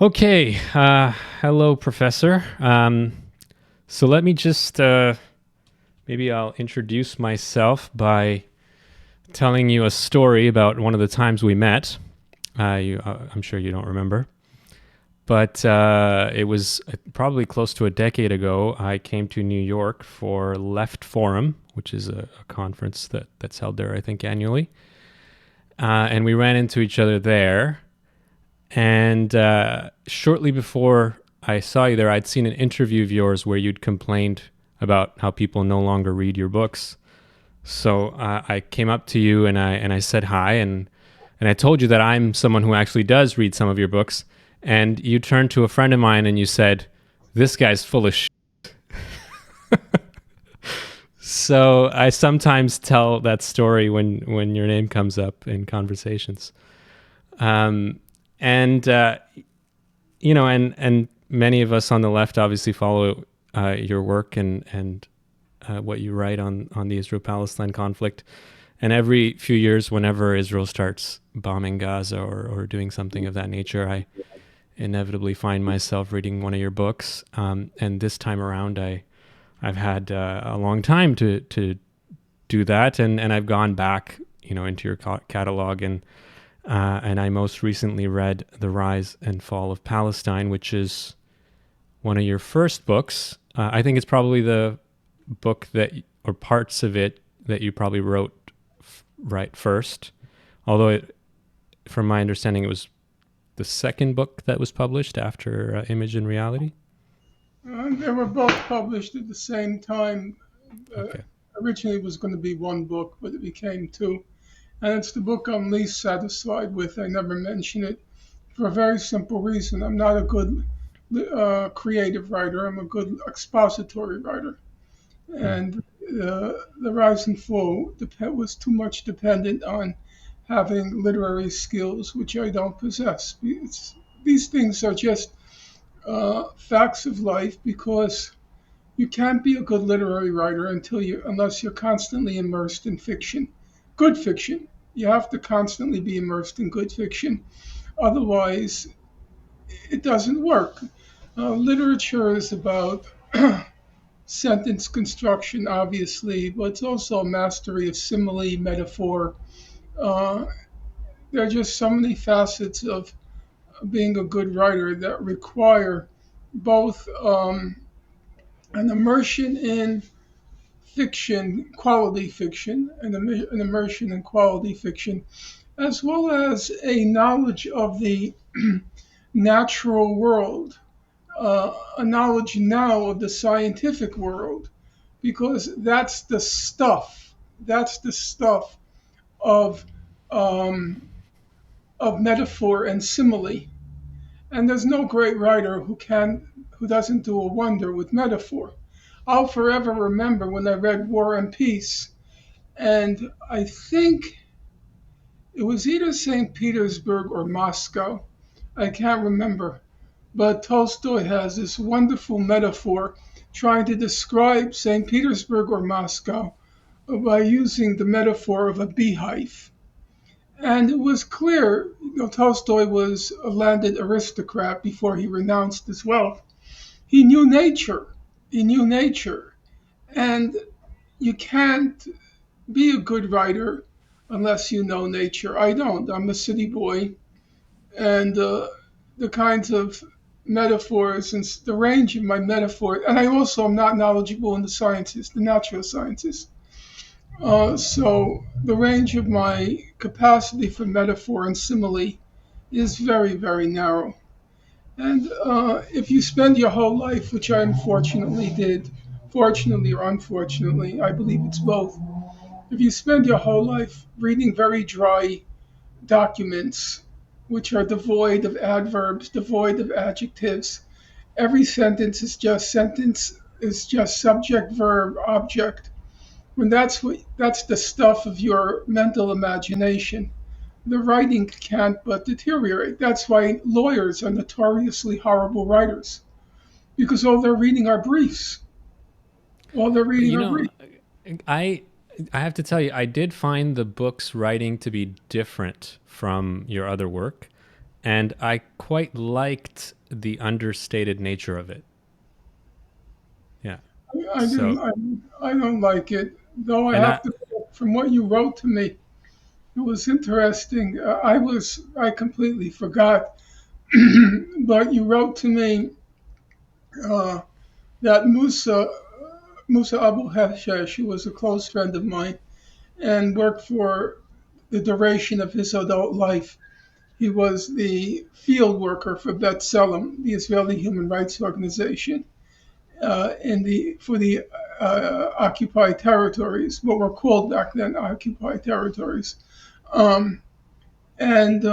Okay. Hello, Professor. So let me just maybe I'll introduce myself by telling you a story about one of the times we met. I'm sure you don't remember, but it was probably close to a decade ago. I came to New York for Left Forum, which is a conference that's held there, I think, annually. And we ran into each other there. And shortly before I saw you there, I'd seen an interview of yours where you'd complained about how people no longer read your books. So I came up to you and I said hi and I told you that I'm someone who actually does read some of your books. And you turned to a friend of mine and you said, "This guy's full of shit." So I sometimes tell that story when your name comes up in conversations. Um, and and many of us on the left obviously follow your work and what you write on the Israel-Palestine conflict. And every few years, whenever Israel starts bombing Gaza or doing something of that nature, I inevitably find myself reading one of your books. And this time around, I've had a long time to do that, and I've gone back, into your catalog and I most recently read The Rise and Fall of Palestine, which is one of your first books. I think it's probably the book or parts of it that you probably wrote right first. Although, from my understanding, it was the second book that was published after Image and Reality. They were both published at the same time. Uh, Okay. Originally, it was going to be one book, but it became two. And it's the book I'm least satisfied with. I never mention it for a very simple reason. I'm not a good creative writer, I'm a good expository writer. Hmm. And the rise and fall was too much dependent on having literary skills, which I don't possess. These things are just facts of life because you can't be a good literary writer unless you're constantly immersed in fiction, good fiction. You have to constantly be immersed in good fiction. Otherwise, it doesn't work. Literature is about sentence construction, obviously, but it's also a mastery of simile, metaphor. Uh, there are just so many facets of being a good writer that require both an immersion in fiction, quality fiction, and an immersion in quality fiction, as well as a knowledge of the natural world, a knowledge now of the scientific world, because that's the stuff. That's the stuff of um, of metaphor and simile. And there's no great writer who doesn't do a wonder with metaphor. I'll forever remember when I read War and Peace, and I think it was either St. Petersburg or Moscow. I can't remember. But Tolstoy has this wonderful metaphor trying to describe St. Petersburg or Moscow by using the metaphor of a beehive. And it was clear, Tolstoy was a landed aristocrat before he renounced his wealth. He knew nature. He knew nature. And you can't be a good writer unless you know nature. I don't. I'm a city boy. And the kinds of metaphors and the range of my metaphor, and I also am not knowledgeable in the sciences, the natural sciences. So the range of my capacity for metaphor and simile is very, very narrow. And if you spend your whole life, which I unfortunately did, fortunately or unfortunately, I believe it's both. If you spend your whole life reading very dry documents, which are devoid of adverbs, devoid of adjectives, every sentence is just subject, verb, object. When that's the stuff of your mental imagination, the writing can't but deteriorate. That's why lawyers are notoriously horrible writers because all they're reading are briefs. All they're But reading are briefs. I I have to tell you, I did find the book's writing to be different from your other work. and I quite liked the understated nature of it. Yeah. I didn't. So, I don't like it, though. I and have to. From what you wrote to me, it was interesting. I completely forgot, but you wrote to me uh, that Musa Abu Hashesh, who was a close friend of mine and worked for the duration of his adult life. He was the field worker for B'Tselem, the Israeli human rights organization, in the for the occupied territories, what were called back then occupied territories. Um, and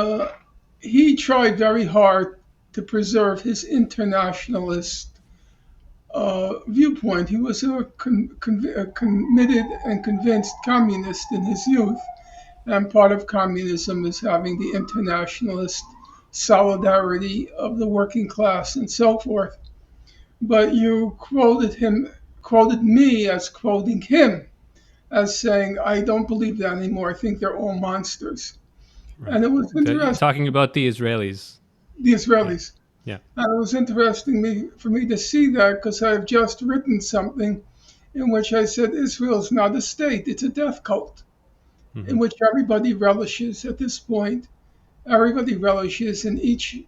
he tried very hard to preserve his internationalist viewpoint. He was a committed and convinced communist in his youth, and part of communism is having the internationalist solidarity of the working class and so forth. But you quoted me as quoting him, as saying, I don't believe that anymore. I think they're all monsters. right. And it was interesting, Talking about the Israelis. the Yeah. Israelis. Yeah. And it was interesting for me to see that because I've just written something in which I said Israel is not a state, it's a death cult, in Hmm. which everybody relishes at this point. Everybody relishes in each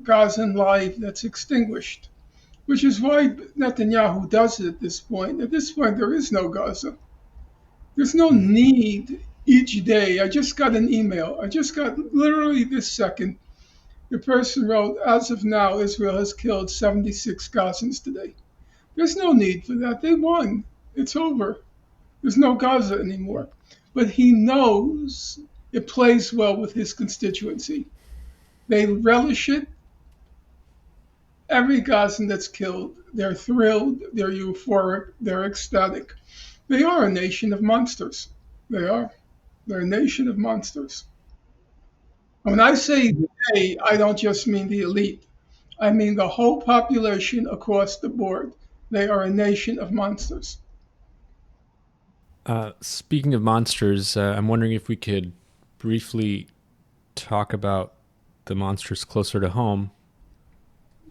Gazan life that's extinguished, which is why Netanyahu does it at this point. At this point, there is no Gaza. There's no Hmm. need each day. I just got an email. I just got literally this second. The person wrote, as of now, Israel has killed 76 Gazans today. There's no need for that. They won. It's over. There's no Gaza anymore. But he knows it plays well with his constituency. They relish it. Every Gazan that's killed, they're thrilled, they're euphoric, they're ecstatic. They are a nation of monsters. They are. They're a nation of monsters. When I say they, I don't just mean the elite. I mean the whole population across the board. They are a nation of monsters. Speaking of monsters, I'm wondering if we could briefly talk about the monsters closer to home.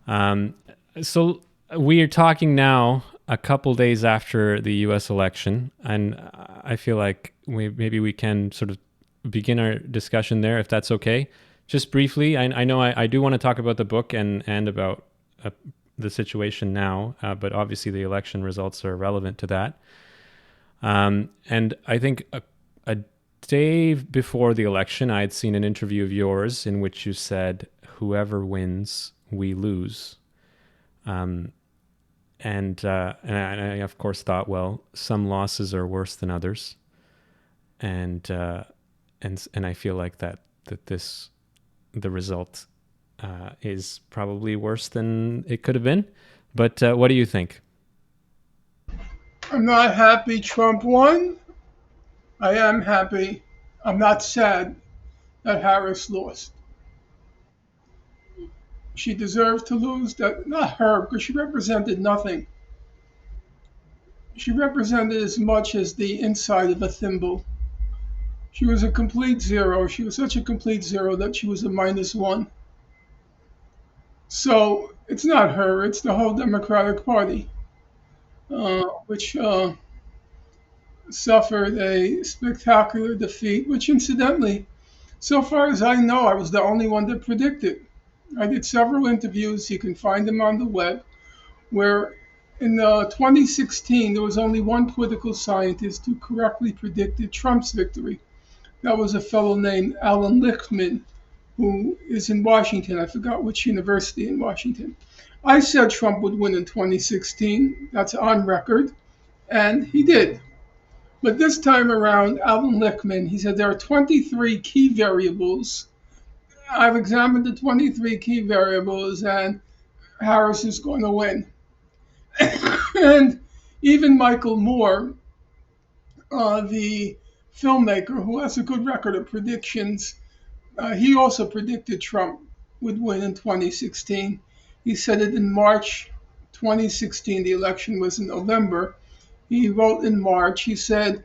Um, so we are talking now a couple days after the U.S. election, and I feel like maybe we can sort of begin our discussion there, if that's okay. Just briefly, I know I do want to talk about the book and about the situation now, but obviously the election results are relevant to that. And I think a day before the election, I had seen an interview of yours in which you said, "Whoever wins, we lose." Um, and I of course thought, well, some losses are worse than others, and and I feel like that the result is probably worse than it could have been. But what do you think? I'm not happy Trump won. I am happy. I'm not sad that Harris lost. She deserved to lose. That not her, because she represented nothing. She represented as much as the inside of a thimble. She was a complete zero. She was such a complete zero that she was a -1. So it's not her, it's the whole Democratic Party, which suffered a spectacular defeat, which incidentally, so far as I know, I was the only one that predicted. I did several interviews, you can find them on the web, where in 2016 there was only one political scientist who correctly predicted Trump's victory. That was a fellow named Alan Lichtman, who is in Washington. I forgot which university in Washington. I said Trump would win in 2016. That's on record. And he did. But this time around, Alan Lichtman, he said there are 23 key variables. I've examined the 23 key variables, and Harris is going to win. And even Michael Moore, the filmmaker who has a good record of predictions, he also predicted Trump would win in 2016. He said it in March 2016. The election was in November. He wrote in March, he said,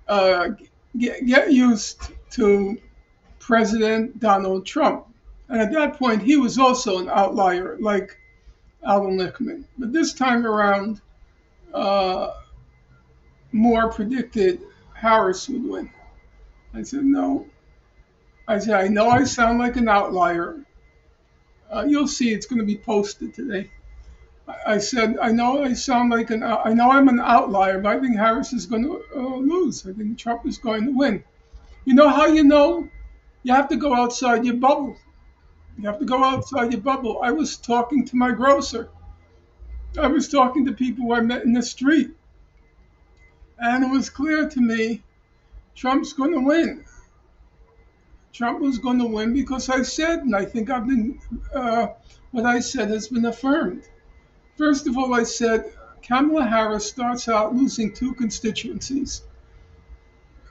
get used to President Donald Trump. And at that point, he was also an outlier, like Alan Lichtman. But this time around, uh, Moore predicted Harris would win. I said, no. I said, I know I sound like an outlier. You'll see it's going to be posted today. I said, I know I sound like I know I'm an outlier, but I think Harris is going to lose. I think Trump is going to win. You know how you know? You have to go outside your bubble. You have to go outside your bubble. I was talking to my grocer. I was talking to people I met in the street. And it was clear to me Trump's going to win. Trump was going to win because I said, and I think what I said has been affirmed. First of all, I said Kamala Harris starts out losing two constituencies.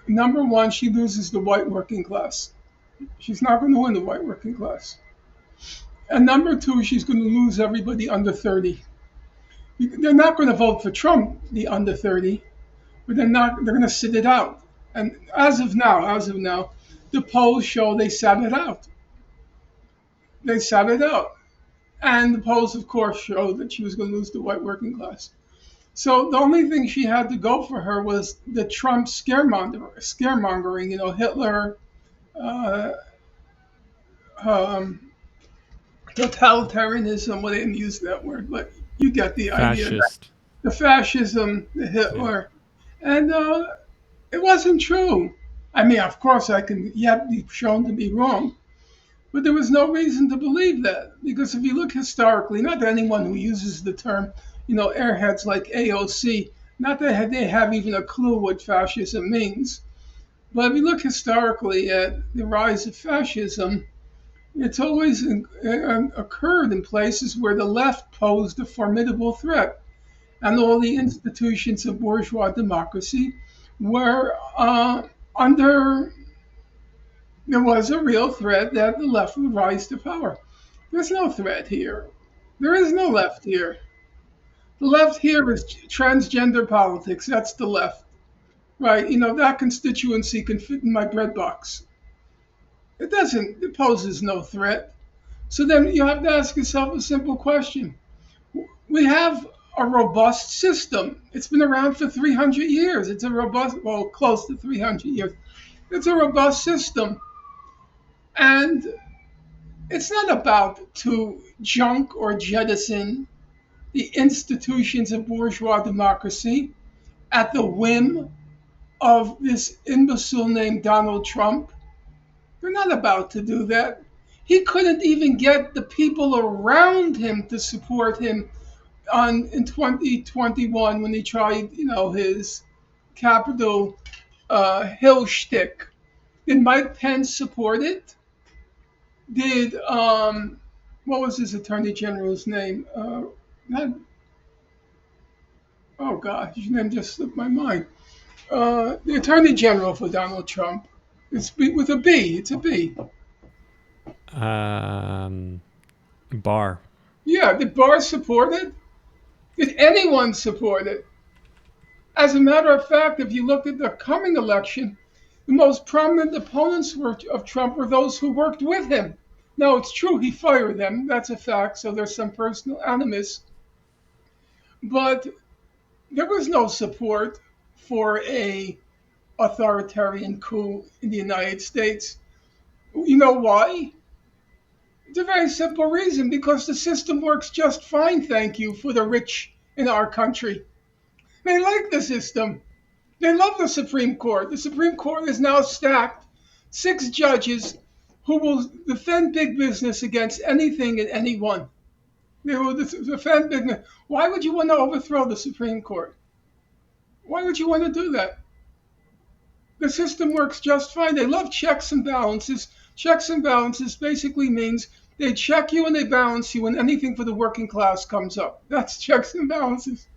Number one, she loses the white working class. She's not going to win the white working class. And number two, she's going to lose everybody under 30. They're not going to vote for Trump, the under 30, but they're going to sit it out. And as of now, the polls show they sat it out. They sat it out. And the polls, of course, showed that she was going to lose the white working class. So the only thing she had to go for her was the Trump scaremongering, Hitler, uh, um, totalitarianism. Well, they didn't use that word, but you get the idea. Fascist. The fascism, the Yeah. Hitler. And it wasn't true. I mean, of course, you have to be shown to be wrong. But there was no reason to believe that. Because if you look historically, not that anyone who uses the term, airheads like AOC, not that they have even a clue what fascism means. But if you look historically at the rise of fascism, it's always occurred in places where the left posed a formidable threat. And all the institutions of bourgeois democracy were under, there was a real threat that the left would rise to power. There's no threat here. There is no left here. The left here is transgender politics. That's the left. Right? That constituency can fit in my bread box. It poses no threat. So then you have to ask yourself a simple question. We have a robust system. It's been around for 300 years. It's a robust, well, close to 300 years. It's a robust system. And it's not about to junk or jettison the institutions of bourgeois democracy at the whim of this imbecile named Donald Trump. They're not about to do that. He couldn't even get the people around him to support him in 2021 when he tried, his Capitol Hill shtick. Did Mike Pence support it? Did what was his attorney general's name? Not, oh gosh, his name just slipped my mind. The attorney general for Donald Trump. It's with a B. It's a B. Um, Bar. Yeah, did Barr support it? Did anyone support it? As a matter of fact, if you looked at the coming election, the most prominent opponents of Trump were those who worked with him. Now, it's true he fired them. That's a fact. So there's some personal animus. But there was no support for a authoritarian coup in the United States. You know why? It's a very simple reason because the system works just fine, thank you, for the rich in our country. They like the system. They love the Supreme Court. The Supreme Court is now stacked. 6 judges who will defend big business against anything and anyone. They will defend business. Why would you want to overthrow the Supreme Court? Why would you want to do that? The system works just fine. They love checks and balances. Checks and balances basically means they check you and they balance you when anything for the working class comes up. That's checks and balances.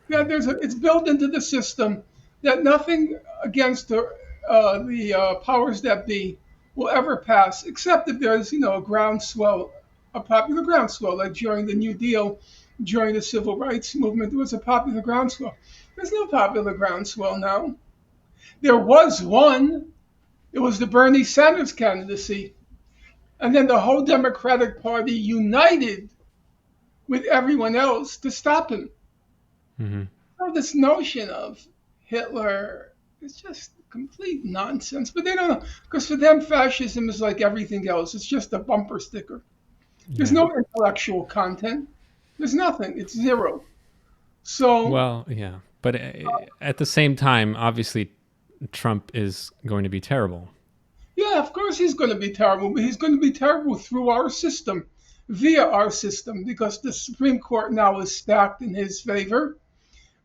Yeah, it's built into the system that nothing against the powers that be will ever pass, except if there's a groundswell, a popular groundswell, like during the New Deal, during the civil rights movement, there was a popular groundswell. There's no popular groundswell now. There was one. It was the Bernie Sanders candidacy. And then the whole Democratic Party united with everyone else to stop him. Hmm. So this notion of Hitler is just complete nonsense. But they don't know, because for them, fascism is like everything else. It's just a bumper sticker. There's Yeah. no intellectual content. There's nothing. It's zero. So Well, yeah. But at the same time, obviously, Trump is going to be terrible. yeah, of course he's going to be terrible, but he's going to be terrible through our system, via our system, because the Supreme Court now is stacked in his favor,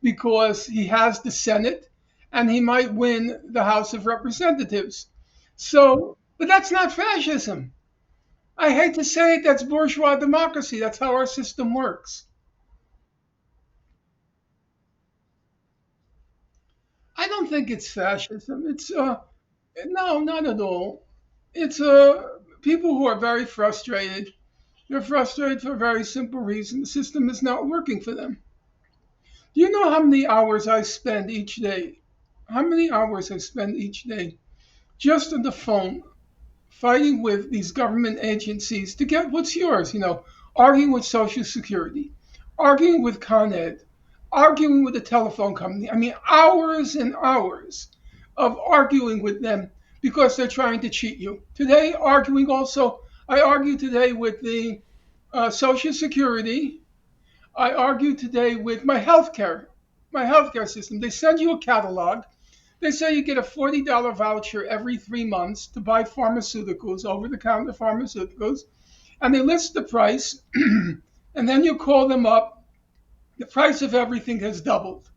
because he has the Senate and he might win the House of Representatives. So, but that's not fascism. I hate to say it, that's bourgeois democracy. That's how our system works. I don't think it's fascism. It's no, not at all. It's people who are very frustrated. They're frustrated for a very simple reason. The system is not working for them. Do you know how many hours I spend each day? How many hours I spend each day just on the phone fighting with these government agencies to get what's yours, arguing with Social Security, arguing with Con Ed, arguing with the telephone company. I mean, hours and hours of arguing with them because they're trying to cheat you. Today, arguing also, I argued today with the Social Security. I argued today with my healthcare system. They send you a catalog. They say you get a $40 voucher every 3 months to buy pharmaceuticals, over the counter pharmaceuticals, and they list the price, and then you call them up. The price of everything has doubled.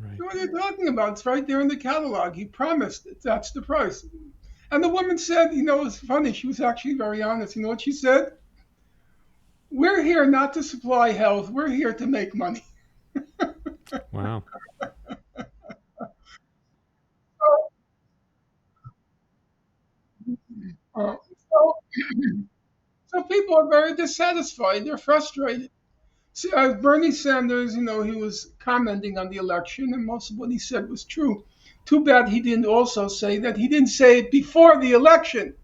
Right. So what are you talking about? It's right there in the catalog. He promised it. That's the price. And the woman said, it was funny. She was actually very honest. You know what she said? We're here not to supply health. We're here to make money. Wow. Uh, so, so people are very dissatisfied. They're frustrated. See, Bernie Sanders, he was commenting on the election, and most of what he said was true. Too bad he didn't also say that he didn't say it before the election.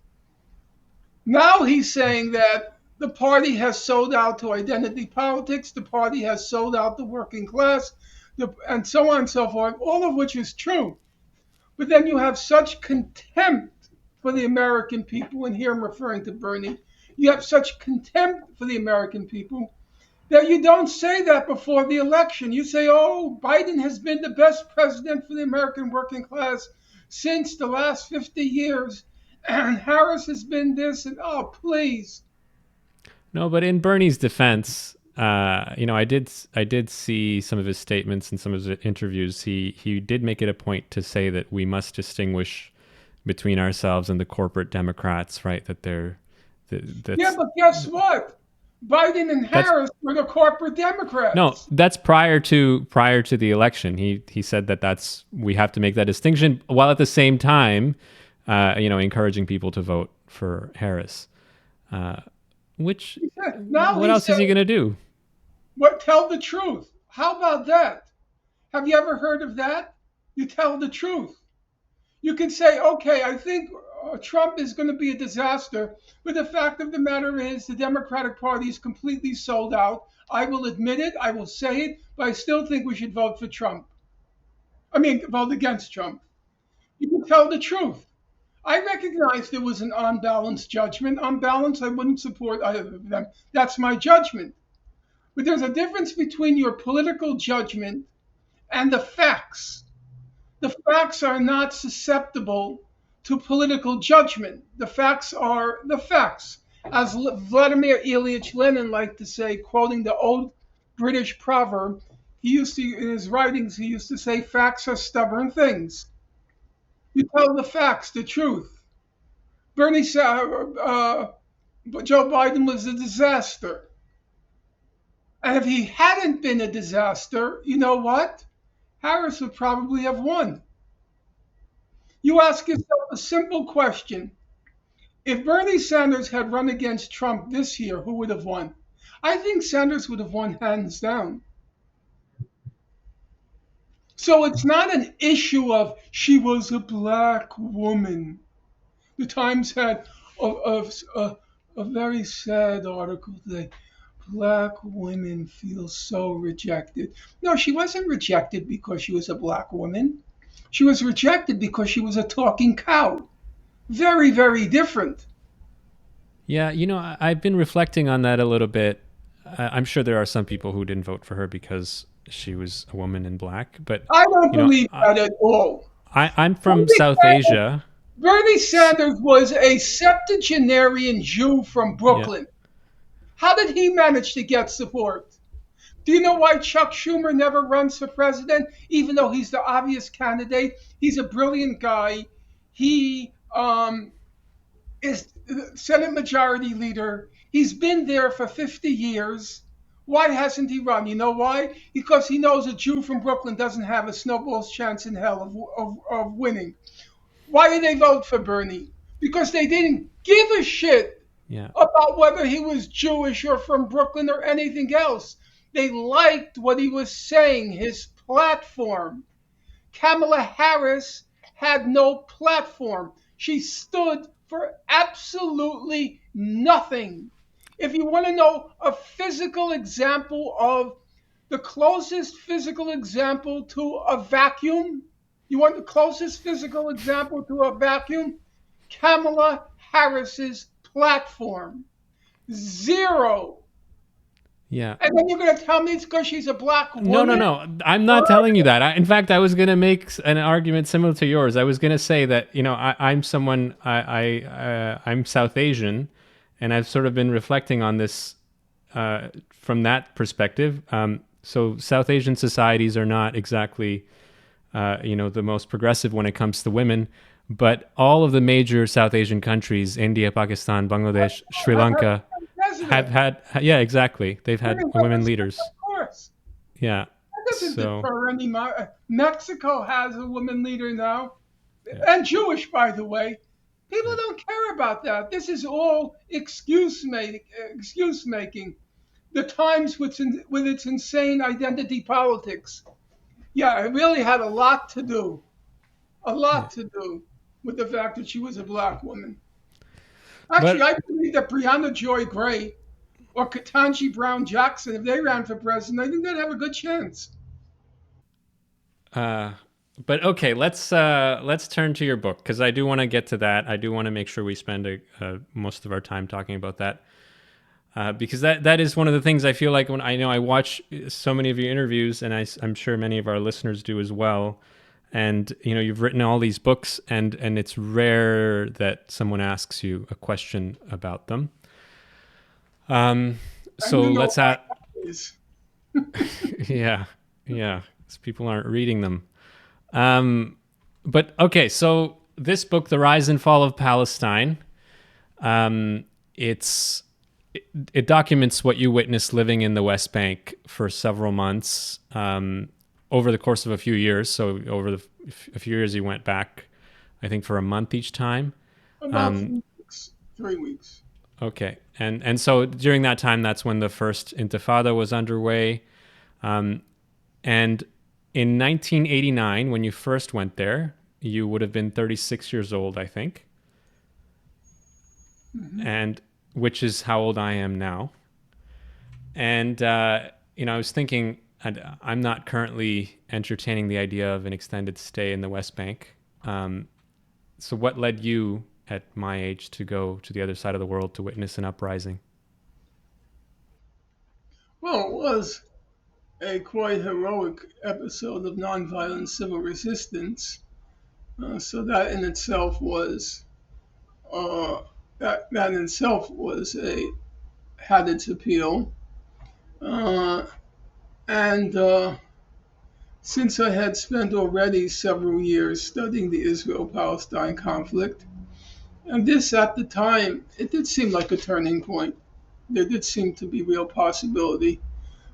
Now he's saying that the party has sold out to identity politics, the party has sold out the working class, and so on and so forth, all of which is true. But then you have such contempt for the American people, and here I'm referring to Bernie. You have such contempt for the American people that you don't say that before the election. You say, oh, Biden has been the best president for the American working class since the last 50 years, and Harris has been this, and oh, please. No, but in Bernie's defense, I did see some of his statements and some of his interviews. He did make it a point to say that we must distinguish between ourselves and the corporate Democrats, right? Yeah, That's but guess what? Biden and that's Harris were the corporate no, Democrats. that's prior to the election. He said that that's we have to make that distinction while at the same time, encouraging people to vote for Harris. Uh, which Now what he else is said, he going to do? what? Tell the truth. How about that? Have you ever heard of that? You tell the truth. You can say, okay, I think Trump is going to be a disaster, but the fact of the matter is the Democratic Party is completely sold out. I will admit it, I will say it, but I still think we should vote for Trump. I mean, vote against Trump. You can tell the truth. I recognize there was an unbalanced judgment. On balance, I wouldn't support either of them. That's my judgment. But there's a difference between your political judgment and the facts. The facts are not susceptible to political judgment. The facts are the facts. As Vladimir Ilyich Lenin liked to say, quoting the old British proverb, he used to, in his writings, he used to say, facts are stubborn things. You tell the facts, the truth. Bernie, Joe Biden was a disaster. And if he hadn't been a disaster, you know what? Harris would probably have won. You ask yourself a simple question. If Bernie Sanders had run against Trump this year, who would have won? I think Sanders would have won hands down. So it's not an issue of she was a black woman. The Times had a very sad article today. Black women feel so rejected. No, she wasn't rejected because she was a black woman. She was rejected because she was a talking cow. Very, very different. Yeah, I've been reflecting on that a little bit. I'm sure there are some people who didn't vote for her because she was a woman in black, but I don't you know, believe that at all. I'm from Bernie South Sanders, Asia. Bernie Sanders was a septuagenarian Jew from Yeah, Brooklyn. How did he manage to get support? Do you know why Chuck Schumer never runs for president, even though he's the obvious candidate? He's a brilliant guy. He is Senate Majority Leader. He's been there for 50 years. Why hasn't he run? You know why? Because he knows a Jew from Brooklyn doesn't have a snowball's chance in hell of winning. Why did they vote for Bernie? Because they didn't give a shit yeah, about whether he was Jewish or from Brooklyn or anything else. They liked what he was saying, his platform. Kamala Harris had no platform. She stood for absolutely nothing. If you want to know a physical example of the closest physical example to a vacuum, you want the closest physical example to a vacuum? Kamala Harris's platform. Zero. yeah. And then you're going to tell me it's because she's a black No, no, woman? no. I'm not telling you that. In fact, I was going to make an argument similar to yours. I was going to say that I'm someone I'm South Asian, and I've sort of been reflecting on this from that perspective. So South Asian societies are not exactly the most progressive when it comes to women, but all of the major South Asian countries, India, Pakistan, Bangladesh, Sri Have her Lanka, have president. had, yeah, exactly. They've had Women women represent, leaders. of course. Yeah. That doesn't So, deter any. Mexico has a woman leader now, yeah. and Jewish, by the way. People Yeah. don't care about that. This is all excuse making. The Times with its insane identity politics. Yeah, it really had a Yeah. lot to do with the fact that she was a black woman. Actually, But I believe that Brianna Joy Gray or Ketanji Brown Jackson, if they ran for president, I think they'd have a good chance. uh okay, let's turn to your book because I do want to get to that. I do want to make sure we spend most of our time talking about that. Because that is one of the things I feel like when I watch so many of your interviews, and I'm sure many of our listeners do as well. And you've written all these books, and it's rare that someone asks you a question about them. Um, And so you know let's why at that is. yeah, yeah, 'cause people aren't reading them. Um, but okay, so this book, The Rise and Fall of Palestine, um, it's it documents what you witnessed living in the West Bank for several months over the course of a few years. So over a few years, you went back, I think, for a month each time. About Um, 3 weeks. 3 weeks. okay, and so during that time, that's when the first intifada was underway. Um, and in 1989, when you first went there, you would have been 36 years old, I think, Hmm. and which is how old I am now. And I was thinking, I'm not currently entertaining the idea of an extended stay in the West Bank. Um, so, what led you at my age to go to the other side of the world to witness an uprising? Well, it was a quite heroic episode of nonviolent civil resistance. So that in itself was uh, that in itself was a had its appeal. Uh, and Since I had spent already several years studying the Israel-Palestine conflict, and this at the time, it did seem like a turning point. There did seem to be real possibility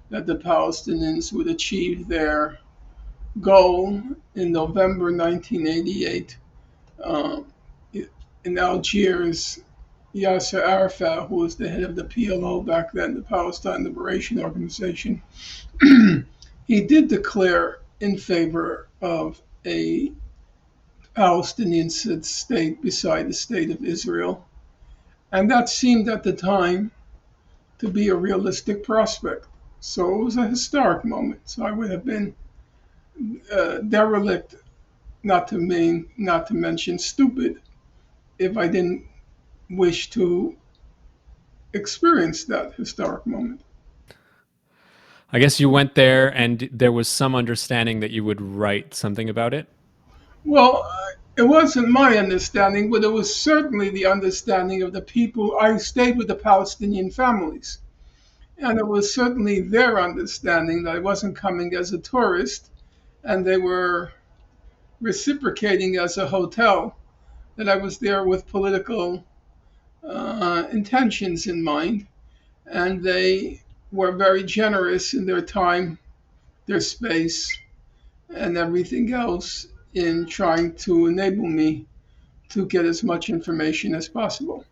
that the Palestinians would achieve their goal in November 1988. Um, in Algiers, Yasser Arafat, who was the head of the PLO back then, the Palestine Liberation Organization, he did declare in favor of a Palestinian state beside the state of Israel. And that seemed at the time to be a realistic prospect. So it was a historic moment. So I would have been derelict, not to mention stupid, if I didn't wish to experience that historic moment. I guess you went there and there was some understanding that you would write something about it. Well, it wasn't my understanding, but it was certainly the understanding of the people. I stayed with the Palestinian families, and it was certainly their understanding that I wasn't coming as a tourist, and they were reciprocating as a hotel, that I was there with political intentions in mind, and they were very generous in their time, their space, and everything else in trying to enable me to get as much information as possible.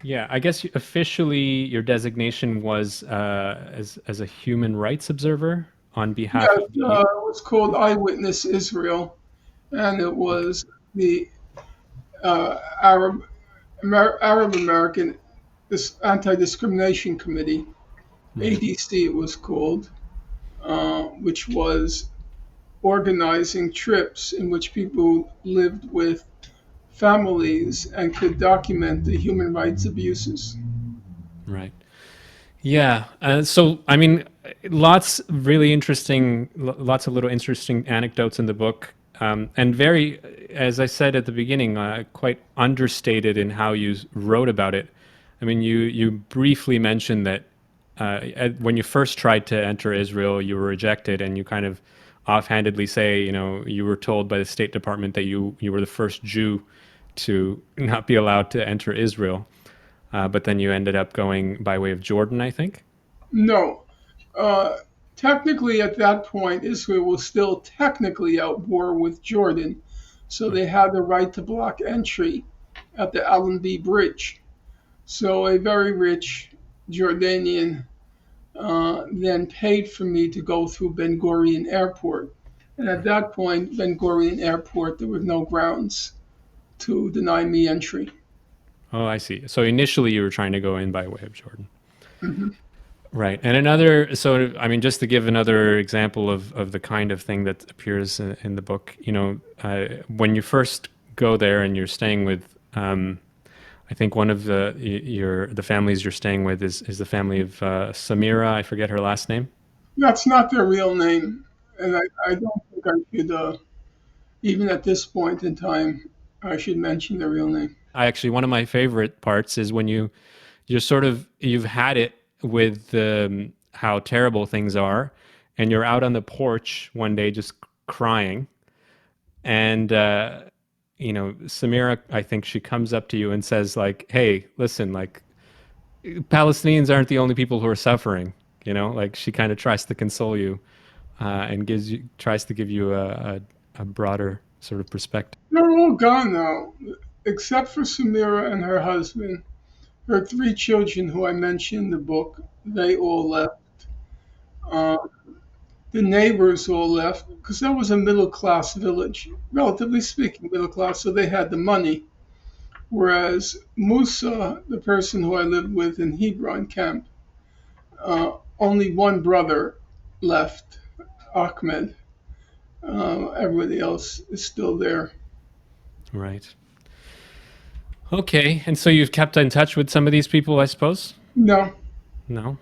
Yeah, I guess officially your designation was as a human rights observer on behalf Yes, of the. it was called Eyewitness Israel, and it Okay. was the Arab Arab American Anti Discrimination Committee, Right. ADC it was called, which was organizing trips in which people lived with families and could document the human rights abuses. Right. Yeah. So, I mean, lots really interesting, lots of little interesting anecdotes in the book, and very, as I said at the beginning, quite understated in how you wrote about it. I mean, you briefly mentioned that when you first tried to enter Israel, you were rejected, and you kind of offhandedly say, you were told by the State Department that you were the first Jew to not be allowed to enter Israel. But then you ended up going by way of Jordan, I think. No, uh, technically at that point, Israel was still technically at war with Jordan, so Right. they had the right to block entry at the Allenby Bridge. So a very rich Jordanian then paid for me to go through Ben Gurion Airport. And at Right. that point, Ben Gurion Airport, there were no grounds to deny me entry. Oh, I see. So initially you were trying to go in by way of Jordan. Mhm. Right. And another, so I mean, just to give another example of the kind of thing that appears in the book, when you first go there and you're staying with, I think one of the families you're staying with is the family of Samira. I forget her last name. That's not their real name. And I don't think I should, even at this point in time, I should mention their real name. I actually, one of my favorite parts is when you're sort of you've had it with how terrible things are, and you're out on the porch one day just crying, and Samira, I think she comes up to you and says like, "Hey, listen, like Palestinians aren't the only people who are suffering." Like she kind of tries to console you and tries to give you a broader sort of perspective. They're all gone now, except for Samira and her husband. Her three children, who I mentioned in the book, they all left. Uh, the neighbors all left because that was a middle class village, relatively speaking, middle class, so they had the money. Whereas Musa, the person who I lived with in Hebron camp, only one brother left, Ahmed. Everybody else is still there. Right. Okay. And so you've kept in touch with some of these people, I suppose? No, No?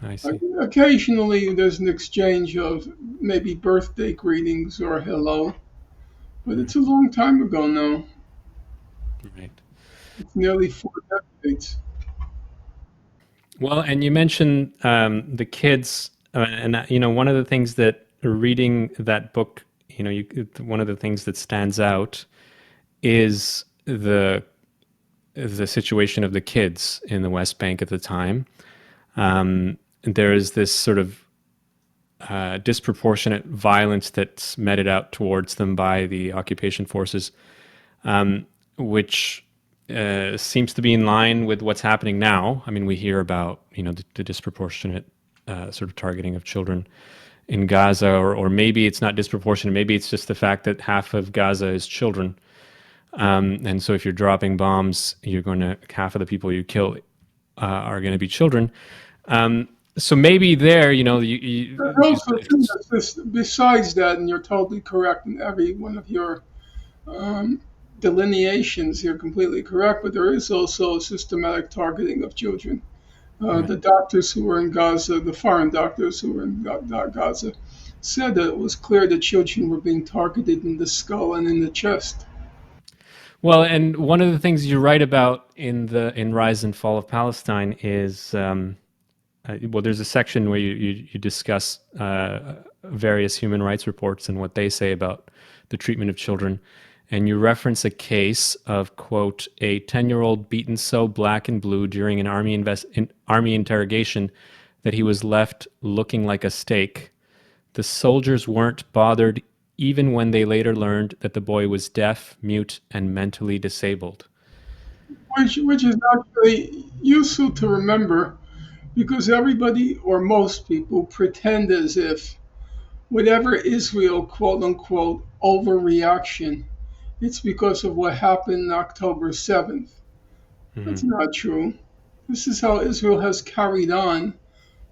I see. occasionally there's an exchange of maybe birthday greetings or hello, but Right. it's a long time ago now. Right. It's nearly 4 decades. Well, and you mentioned the kids, and one of the things that reading that book, one of the things that stands out is the situation of the kids in the West Bank at the time. There is this sort of disproportionate violence that's meted out towards them by the occupation forces, which seems to be in line with what's happening now. I mean, we hear about the disproportionate sort of targeting of children in Gaza, or maybe it's not disproportionate. Maybe it's just the fact that half of Gaza is children. And so if you're dropping bombs, you're going to half of the people you kill are going to be children. So maybe there, There's you also said too, besides that, and you're totally correct in every one of your delineations. You're completely correct, but there is also systematic targeting of children. right. The doctors who were in Gaza, the foreign doctors who were in Gaza, said that it was clear that children were being targeted in the skull and in the chest. Well, and one of the things you write about in Rise and Fall of Palestine is well, there's a section where you discuss various human rights reports and what they say about the treatment of children. And you reference a case of, quote, a 10-year-old beaten so black and blue during an army interrogation that he was left looking like a steak. The soldiers weren't bothered even when they later learned that the boy was deaf, mute, and mentally disabled. Which is actually useful to remember because everybody or most people pretend as if whatever Israel quote unquote overreaction, it's because of what happened October 7th. That's Mhm. not true. This is how Israel has carried on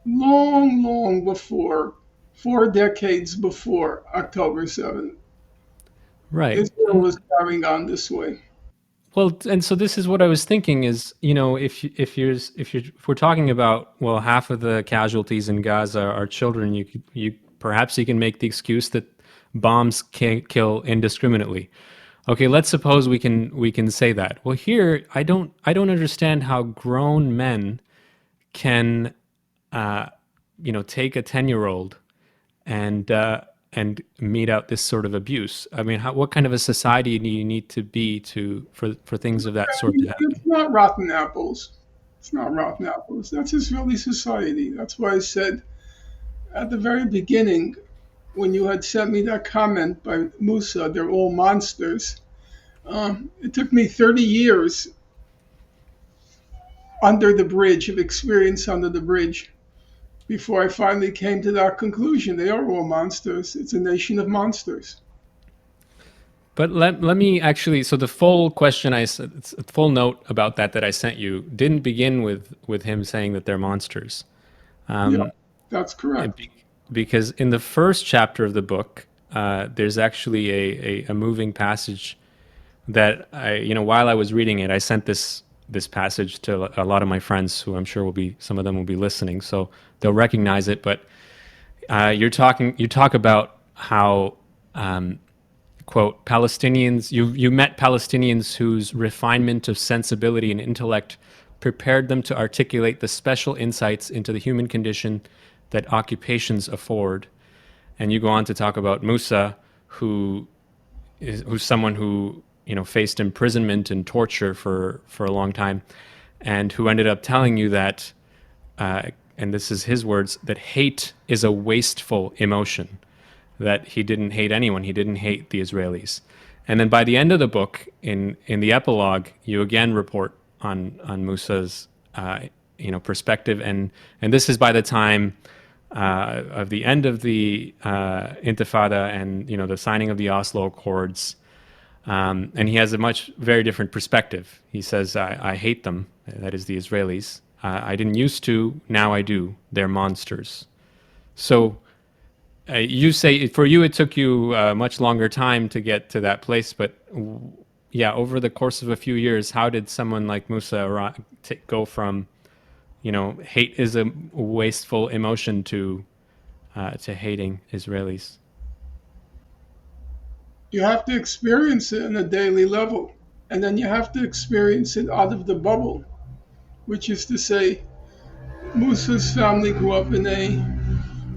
long, long before, 4 decades before October 7th. Right. Israel was carrying on this way. Well, and so this is what I was thinking is, if we're talking about, well, half of the casualties in Gaza are children, you perhaps you can make the excuse that bombs can't kill indiscriminately. Okay, let's suppose we can say that. Well, here I don't understand how grown men can take a 10-year-old and and mete out this sort of abuse. I mean, what kind of a society do you need to be for things of that sort to happen? It's not rotten apples. It's not rotten apples. That's Israeli society. That's why I said at the very beginning, when you had sent me that comment by Musa, they're all monsters. It took me 30 years under the bridge of experience under the bridge before I finally came to that conclusion. They are all monsters. It's a nation of monsters. But let me actually. So the full question full note about that I sent you didn't begin with him saying that they're monsters. Yeah, that's correct. Because in the first chapter of the book, there's actually a moving passage that while I was reading it, I sent this passage to a lot of my friends who I'm sure some of them will be listening, so they'll recognize it. But you talk about how, quote, Palestinians, you met Palestinians whose refinement of sensibility and intellect prepared them to articulate the special insights into the human condition that occupations afford. And you go on to talk about Musa, who's someone who faced imprisonment and torture for a long time, and who ended up telling you that, and this is his words, that hate is a wasteful emotion. That he didn't hate anyone, he didn't hate the Israelis. And then by the end of the book, in the epilogue, you again report on Musa's perspective, and this is by the time of the end of the Intifada and the signing of the Oslo Accords. And he has a very different perspective. He says, I hate them, that is the Israelis. I didn't used to, now I do. They're monsters. So you say for you it took you much longer time to get to that place, but yeah, over the course of a few years, how did someone like Musa go from hate is a wasteful emotion to hating Israelis? You have to experience it on a daily level. And then you have to experience it out of the bubble, which is to say, Musa's family grew up in a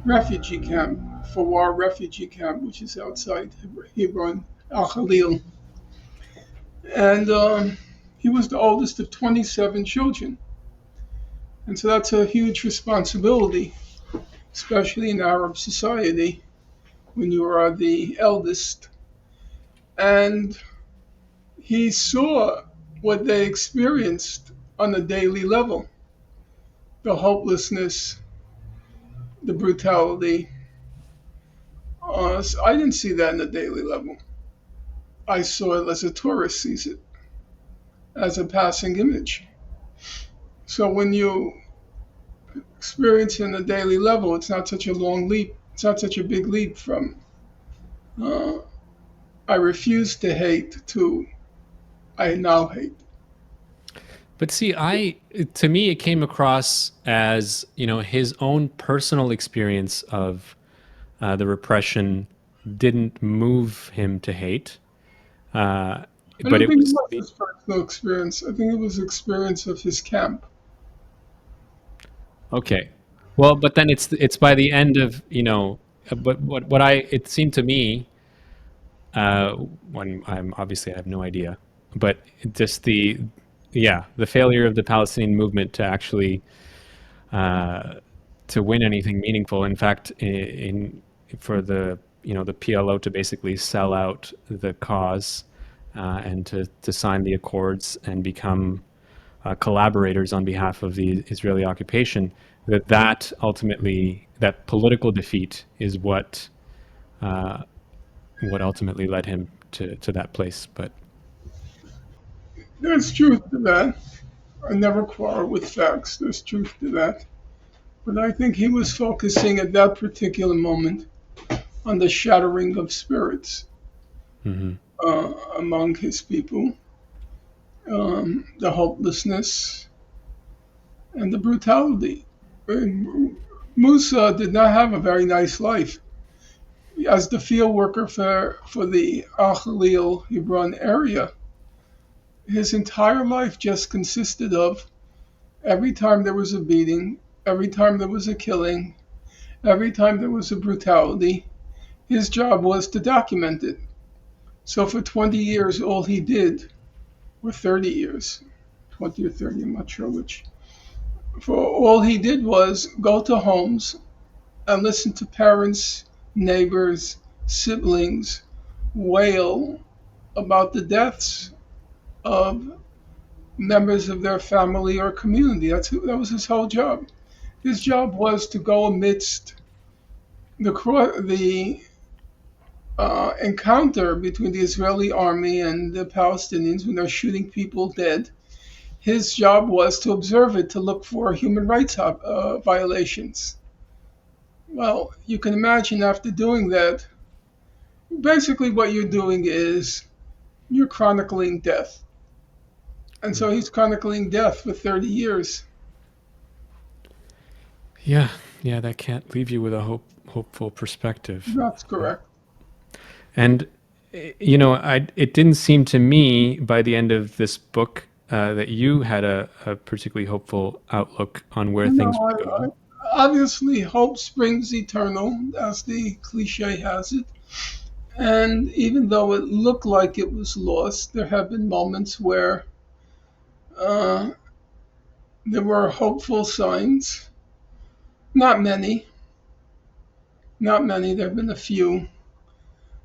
refugee camp, for war refugee camp, which is outside Hebron, Al Khalil. And he was the oldest of 27 children. And so that's a huge responsibility, especially in Arab society when you are the eldest. And he saw what they experienced on a daily level, the hopelessness, the brutality. So I didn't see that on a daily level. I saw it as a tourist sees it, as a passing image. So when you experience it in a daily level, it's not such a long leap. It's not such a big leap from uh, I refuse to hate to I now hate. But see, to me, it came across as, his own personal experience of the repression didn't move him to hate. Uh, I but don't it think it was was his personal experience. I think it was experience of his camp. okay. Well, but then it's by the end of, but what I it seemed to me, uh, when I'm obviously I have no idea, but just the failure of the Palestinian movement to actually uh, to win anything meaningful. In fact, for the PLO to basically sell out the cause and to sign the accords and become collaborators on behalf of the Israeli occupation, that ultimately that political defeat is uh, what ultimately led him to that place. But There's truth to that. I never quarrel with facts. There's truth to that. But I think he was focusing at that particular moment on the shattering of spirits mhm. among his people, the hopelessness, and the brutality. Musa did not have a very nice life. As the field worker for the Al Khalil Hebron area, his entire life just consisted of every time there was a beating, every time there was a killing, every time there was a brutality, his job was to document it. So for 20 years, all he did, or 30 years, 20 or 30, I'm not sure which, for all he did was go to homes and listen to parents, neighbors, siblings wail about the deaths of members of their family or community. That was his whole job. His job was to go amidst the encounter between the Israeli army and the Palestinians when they're shooting people dead. His job was to observe it, to look for human rights violations. Well, you can imagine after doing that, basically what you're doing is you're chronicling death. And so he's chronicling death for 30 years. Yeah, yeah, that can't leave you with a hopeful perspective. That's correct. And it didn't seem to me by the end of this book that you had a particularly hopeful outlook on where You things know, would go. obviously, hope springs eternal, as the cliche has it. And even though it looked like it was lost, there have been moments where uh, there were hopeful signs. Not many, not many. There have been a few.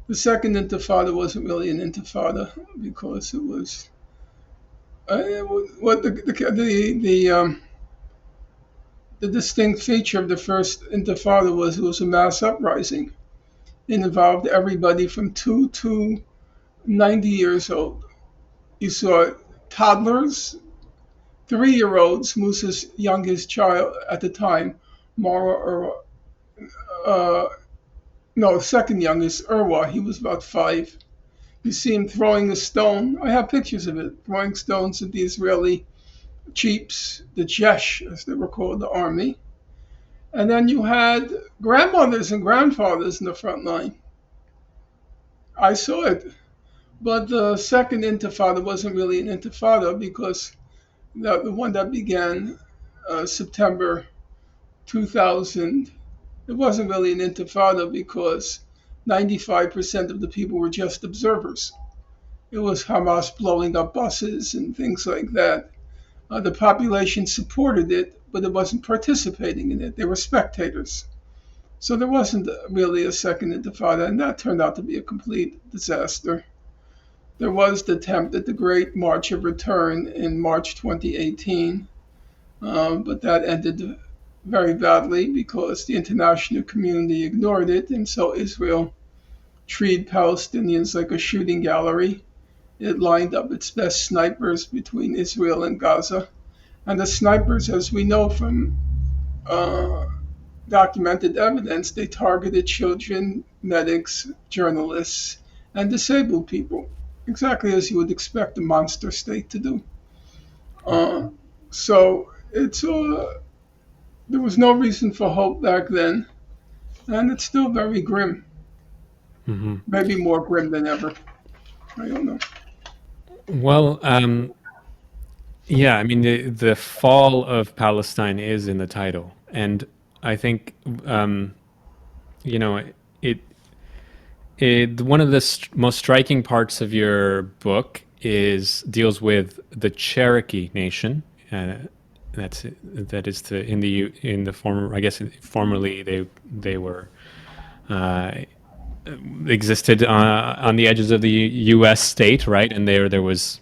The second intifada wasn't really an intifada because it was what the distinct feature of the first intifada was it was a mass uprising. It involved everybody from 2 to 90 years old. You saw toddlers, 3-year-olds, Musa's youngest child at the time, Mara, or uh, no, second youngest, Irwa, he was about 5. You see him throwing a stone. I have pictures of it, throwing stones at the Israeli chiefs, the Jesh, as they were called, the army. And then you had grandmothers and grandfathers in the front line. I saw it. But the second intifada wasn't really an intifada because the one that began September 2000, it wasn't really an intifada because 95% of the people were just observers. It was Hamas blowing up buses and things like that. The population supported it, but it wasn't participating in it. They were spectators. So there wasn't really a second intifada, and that turned out to be a complete disaster. There was the attempt at the Great March of Return in March 2018, but that ended very badly because the international community ignored it, and so Israel treated Palestinians like a shooting gallery. It lined up its best snipers between Israel and Gaza. And the snipers, as we know from uh, documented evidence, they targeted children, medics, journalists, and disabled people, exactly as you would expect a monster state to do. Uh, so there was no reason for hope back then, and it's still very grim, Hmm. maybe more grim than ever. I don't know. Well, yeah, I mean the fall of Palestine is in the title, and I think you know it. One of the most striking parts of your book is deals with the Cherokee Nation. That is in the former, I guess formerly they were uh, existed on the edges of the U.S. state, right? And there was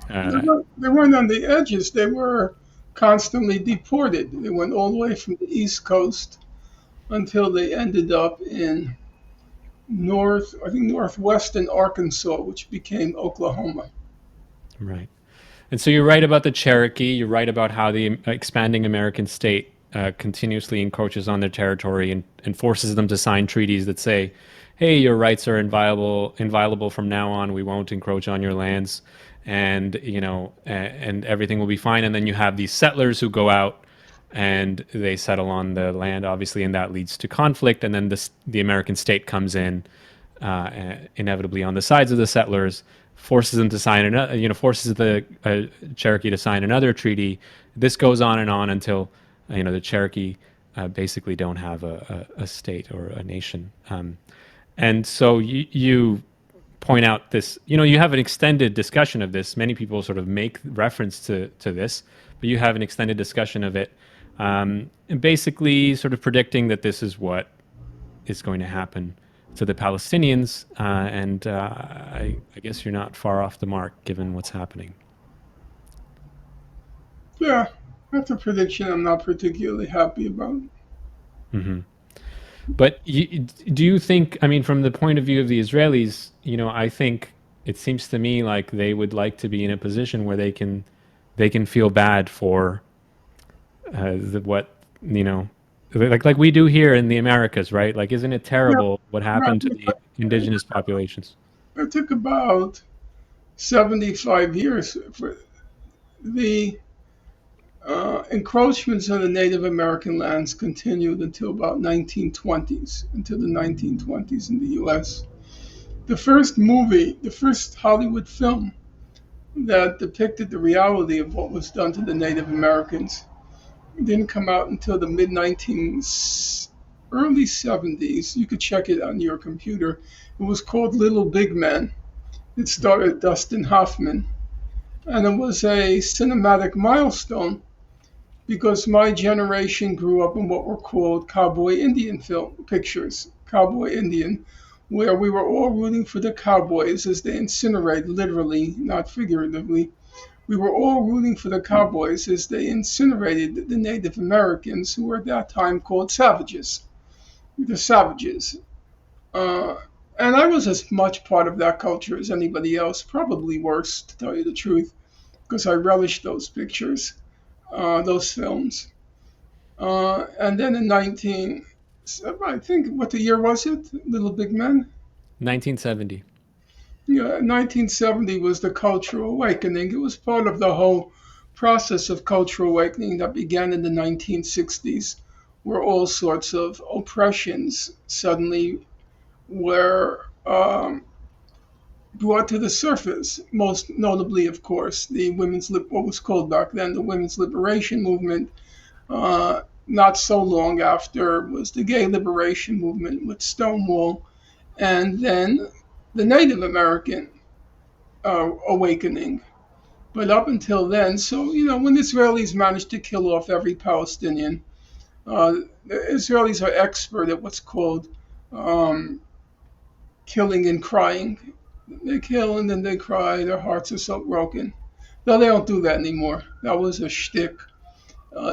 uh, They weren't on the edges. They were constantly deported. They went all the way from the East Coast until they ended up in I think northwestern Arkansas, which became Oklahoma. right. And so you write about the Cherokee. You write about how the expanding American state continuously encroaches on their territory and forces them to sign treaties that say, "Hey, your rights are inviolable from now on. We won't encroach on your lands, and and everything will be fine." And then you have these settlers who go out and they settle on the land, obviously, and that leads to conflict. And then the American state comes in, inevitably on the sides of the settlers, forces them to sign another, forces the Cherokee to sign another treaty. This goes on until the Cherokee basically don't have a state or a nation. And so you point out this, you have an extended discussion of this. Many people sort of make reference to this, but you have an extended discussion of it, and basically sort of predicting that this is what is going to happen to the Palestinians. And I guess you're not far off the mark given what's happening. Yeah, that's a prediction I'm not particularly happy about. Hmm. But do you think, I mean, from the point of view of the Israelis, I think it seems to me like they would like to be in a position where they can feel bad for what like we do here in the Americas, right? Like, isn't it Yeah, terrible what happened to right. the indigenous populations? It took about 75 years for the encroachments on the Native American lands continued until about 1920s, until the 1920s in the U.S. The first Hollywood film that depicted the reality of what was done to the Native Americans, didn't come out until the mid 19s, early 70s. You could check it on your computer. It was called Little Big Man. It starred Dustin Hoffman, and it was a cinematic milestone because my generation grew up in what were called cowboy Indian film pictures, cowboy Indian, where we were all rooting for the cowboys as they incinerated, literally, not figuratively. We were all rooting for the cowboys as they incinerated the Native Americans, who were at that time called savages. The savages. Uh, and I was as much part of that culture as anybody else, probably worse, to tell you the truth, because I relished those pictures, those films. And then in I think, what the year was it? Little Big Men? 1970. Yeah, 1970 was the Cultural Awakening. It was part of the whole process of cultural awakening that began in the 1960s, where all sorts of oppressions suddenly were brought to the surface. Most notably, of course, what was called back then the women's liberation movement. Not so long after was the gay liberation movement with Stonewall, and then the Native American awakening. But up until then, so when the Israelis managed to kill off every Palestinian, the Israelis are expert at what's called um, killing and crying. They kill and then they cry. Their hearts are so broken. No, they don't do that anymore. That was a shtick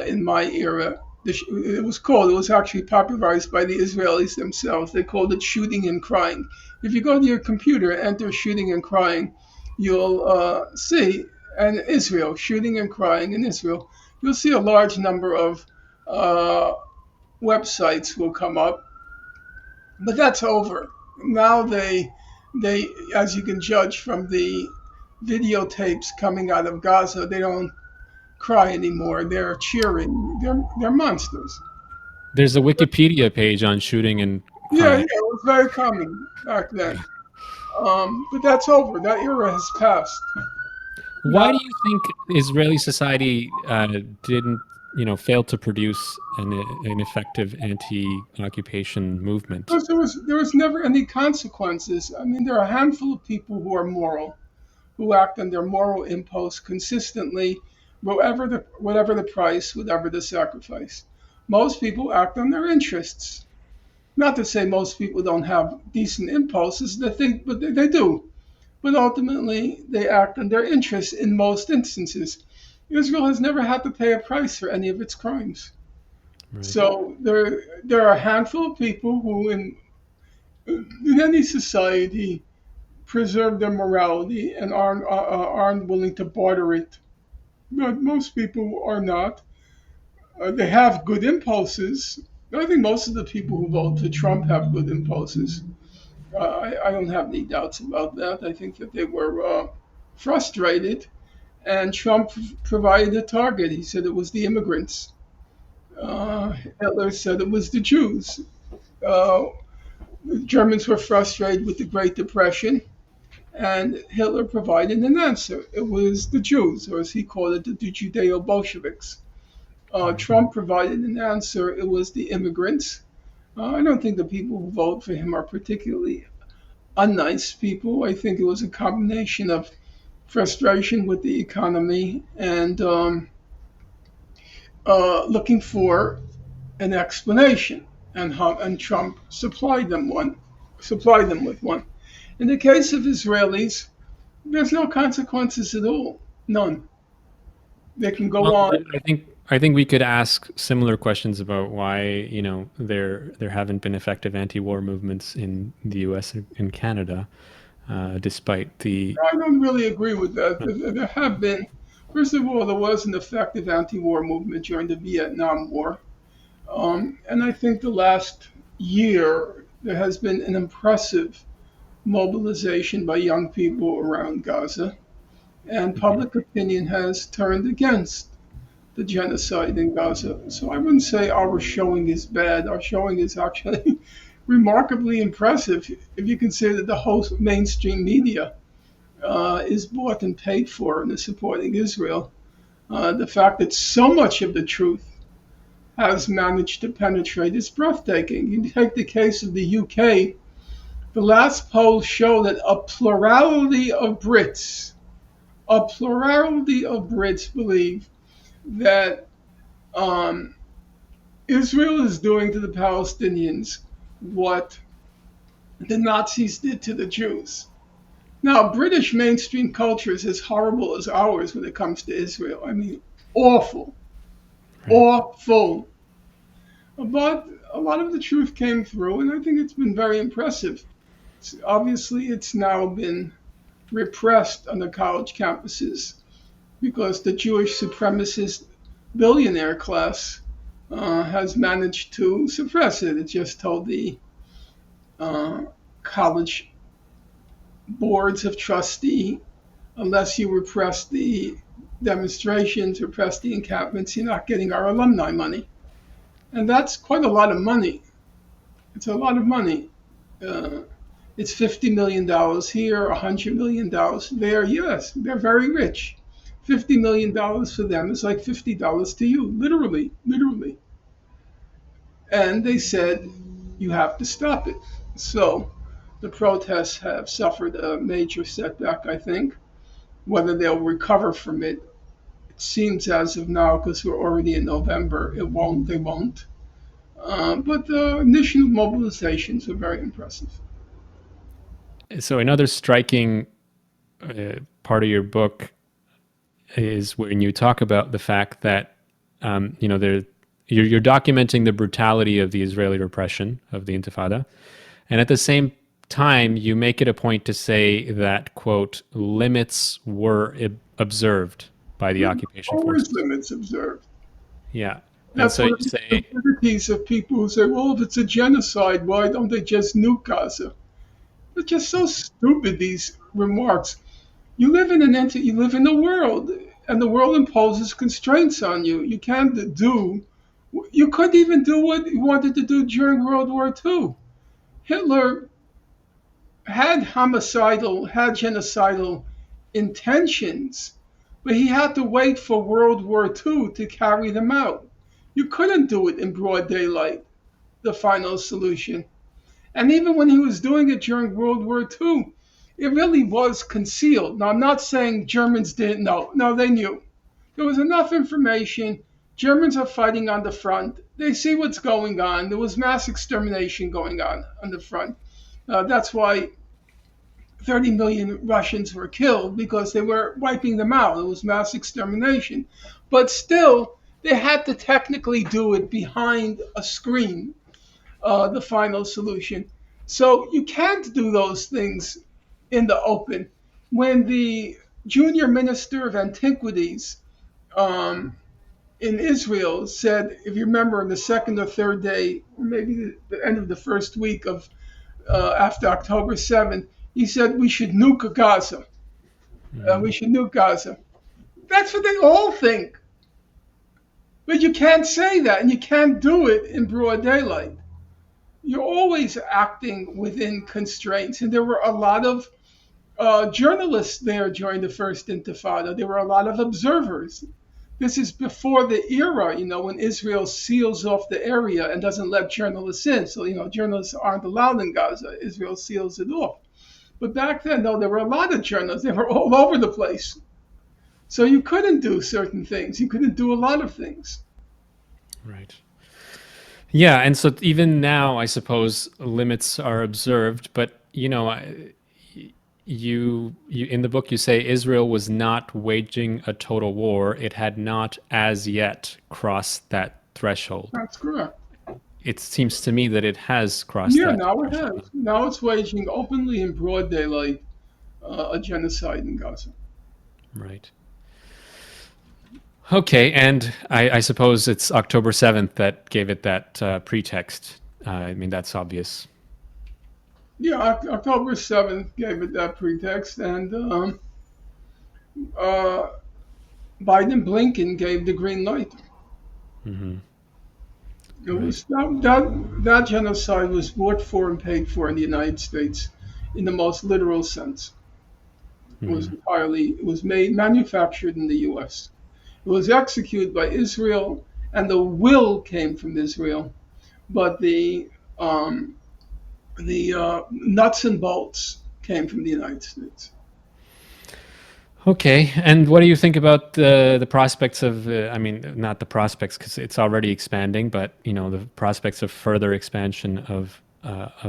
in my era. it was actually popularized by the Israelis themselves. They called it shooting and crying. If you go to your computer and enter shooting and crying, you'll see, and Israel, shooting and crying in Israel, you'll see a large number of uh, websites will come up. But that's over. Now they, as you can judge from the videotapes coming out of Gaza, they don't cry anymore. They're cheering. They're monsters. There's a Wikipedia page on shooting and Yeah, crying. it was very common back then. But that's over. That era has passed. Why Now, do you think Israeli society didn't, fail to produce an effective anti-occupation movement? because there was never any consequences. I mean, there are a handful of people who are moral, who act on their moral impulse consistently, whatever the price, whatever the sacrifice. Most people act on their interests. Not to say most people don't have decent impulses, they think, but they do. But ultimately, they act on their interests in most instances. Israel has never had to pay a price for any of its crimes. Right. So there are a handful of people who, in any society, preserve their morality and aren't willing to barter it. But most people are not. They have good impulses. I think most of the people who vote for Trump have good impulses. I don't have any doubts about that. I think that they were frustrated, and Trump provided a target. He said it was the immigrants. Hitler said it was the Jews. Uh, the Germans were frustrated with the Great Depression, and Hitler provided an answer. It was the Jews, or as he called it, the Judeo Bolsheviks. Right. Trump provided an answer. It was the immigrants. I don't think the people who vote for him are particularly unnice people. I think it was a combination of frustration with the economy and looking for an explanation, and Trump supplied them with one. In the case of Israelis, there's no consequences at all, none. They can go Well, on. I think we could ask similar questions about why there haven't been effective anti-war movements in the U.S. and Canada, despite the. I don't really agree with that. There have been, first of all, there was an effective anti-war movement during the Vietnam War. And I think the last year there has been an impressive mobilization by young people around Gaza, and Mhm. public opinion has turned against the genocide in Gaza. So I wouldn't say our showing is bad. Our showing is actually remarkably impressive if you consider that the whole mainstream media is bought and paid for and is supporting Israel. The fact that so much of the truth has managed to penetrate is breathtaking. You take the case of the UK, the last polls show that a plurality of Brits believe that um, Israel is doing to the Palestinians what the Nazis did to the Jews. Now, British mainstream culture is as horrible as ours when it comes to Israel. I mean, awful, Right. awful. But a lot of the truth came through, and I think it's been very impressive. Obviously, it's now been repressed on the college campuses because the Jewish supremacist billionaire class has managed to suppress it. It just told the uh, college boards of trustee, unless you repress the demonstrations, repress the encampments, you're not getting our alumni money. And that's quite a lot of money. It's a lot of money. Uh, it's $50 million here, $100 million there. Yes, they're very rich. $50 million for them is like $50 to you, literally, literally. And they said, you have to stop it. So the protests have suffered a major setback, I think. Whether they'll recover from it, it seems as of now, because we're already in November, they won't. But the initial mobilizations were very impressive. So another striking part of your book is when you talk about the fact that there. you're documenting the brutality of the Israeli repression of the Intifada, and at the same time, you make it a point to say that, quote, limits were observed by the occupation Always forces. limits observed. Yeah. And That's so one you of the say, stupidities of people who say, well, if it's a genocide, why don't they just nuke Gaza? They're just so stupid, these remarks. You live in an entity, you live in the world, and the world imposes constraints on you. You can't do, you couldn't even do what you wanted to do during World War II. Hitler had genocidal intentions, but he had to wait for World War II to carry them out. You couldn't do it in broad daylight, the final solution. And even when he was doing it during World War II, it really was concealed. Now, I'm not saying Germans didn't know. No, they knew. There was enough information. Germans are fighting on the front. They see what's going on. There was mass extermination going on the front. That's why 30 million Russians were killed because they were wiping them out. It was mass extermination. But still, they had to technically do it behind a screen, the final solution. So you can't do those things in the open. When the junior minister of antiquities um, in Israel said, if you remember, on the second or third day, maybe the end of the first week of after October 7th, he said we should nuke Gaza. We should nuke Gaza. That's what they all think. But you can't say that, and you can't do it in broad daylight. You're always acting within constraints. And there were a lot of journalists there during the first Intifada. There were a lot of observers. This is before the era, when Israel seals off the area and doesn't let journalists in. So, journalists aren't allowed in Gaza. Israel seals it off. But back then, no, there were a lot of journalists. They were all over the place. So you couldn't do certain things. You couldn't do a lot of things. right. Yeah, and so even now, I suppose limits are observed, but you in the book you say Israel was not waging a total war. It had not as yet crossed that threshold. That's correct. It seems to me that it has crossed Yeah, that now it threshold. has. Now it's waging openly in broad daylight a genocide in Gaza. Right. Okay, and I suppose it's October 7th that gave it that pretext. I mean, that's obvious. Yeah, October 7th gave it that pretext, and uh, Biden Blinken gave the green light. Hmm. It Right. was that genocide was bought for and paid for in the United States in the most literal sense. Hmm. It was made manufactured in the US. It was executed by Israel and the will came from Israel, but um, the nuts and bolts came from the United States. Okay, and what do you think about the prospects of? I mean, not the prospects because it's already expanding, but the prospects of further expansion of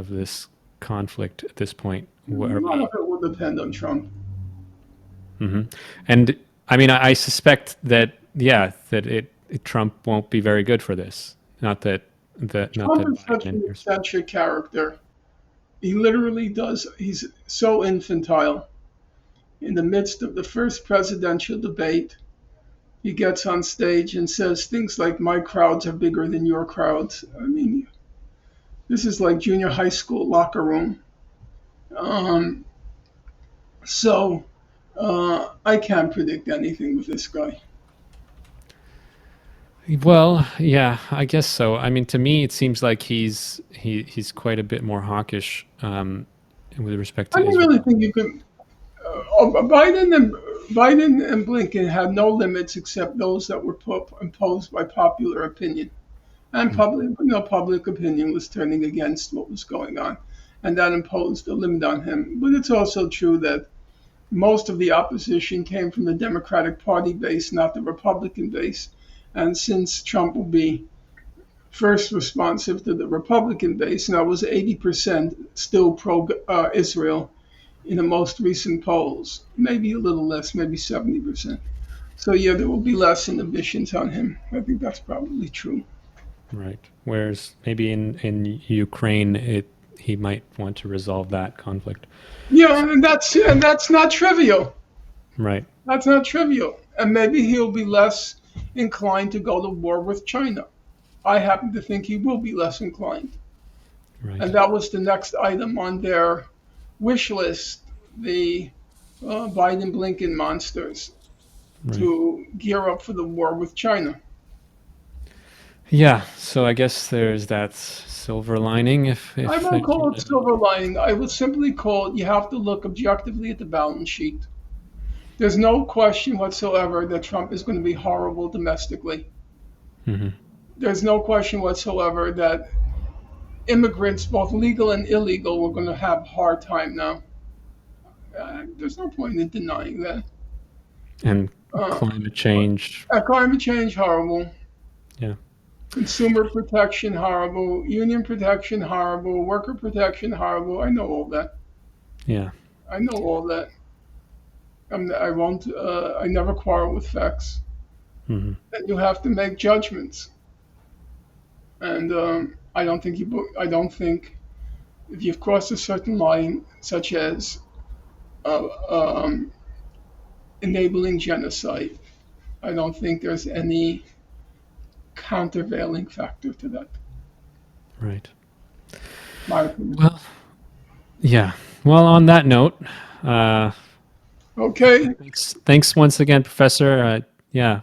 this conflict at this point. A Where are lot we? of it will depend on Trump. Hmm. And I mean, I suspect that yeah, that Trump won't be very good for this. Not Trump that is such Biden and an Harris. eccentric character. He literally does, he's so infantile. In the midst of the first presidential debate, he gets on stage and says things like, my crowds are bigger than your crowds. I mean, this is like junior high school locker room. Um, so I can't predict anything with this guy. Well, yeah, I guess so. I mean, to me, it seems like he's quite a bit more hawkish with respect I to don't really Israel. think you can. Biden and Blinken had no limits except those that were imposed by popular opinion. And public opinion was turning against what was going on, and that imposed a limit on him. But it's also true that most of the opposition came from the Democratic Party base, not the Republican base. And since Trump will be first responsive to the Republican base, and that was 80% still pro Israel in the most recent polls, maybe a little less, maybe 70%. So, yeah, there will be less inhibitions on him. I think that's probably true. Right. Whereas maybe in Ukraine, he might want to resolve that conflict. Yeah, and that's not trivial. Right. That's not trivial. And maybe he'll be less inclined to go to war with China. I happen to think he will be less inclined. Right. And that was the next item on their wish list, the Biden Blinken monsters Right. to gear up for the war with China. Yeah. So I guess there's that silver lining I if won't call it silver lining. I would simply call it you have to look objectively at the balance sheet. There's no question whatsoever that Trump is going to be horrible domestically. Mhm. There's no question whatsoever that immigrants, both legal and illegal, are going to have a hard time now. There's no point in denying that. And Uh, climate change. Climate change, horrible. Yeah. Consumer protection, horrible. Union protection, horrible. Worker protection, horrible. I know all that. Yeah. I know all that. I won't. I never quarrel with facts. Mhm. And you have to make judgments. And I don't think if you've crossed a certain line, such as uh, um, enabling genocide, I don't think there's any countervailing factor to that. Right. My opinion. Well, yeah. Well, on that note, uh, Okay. thanks once again, Professor. Yeah,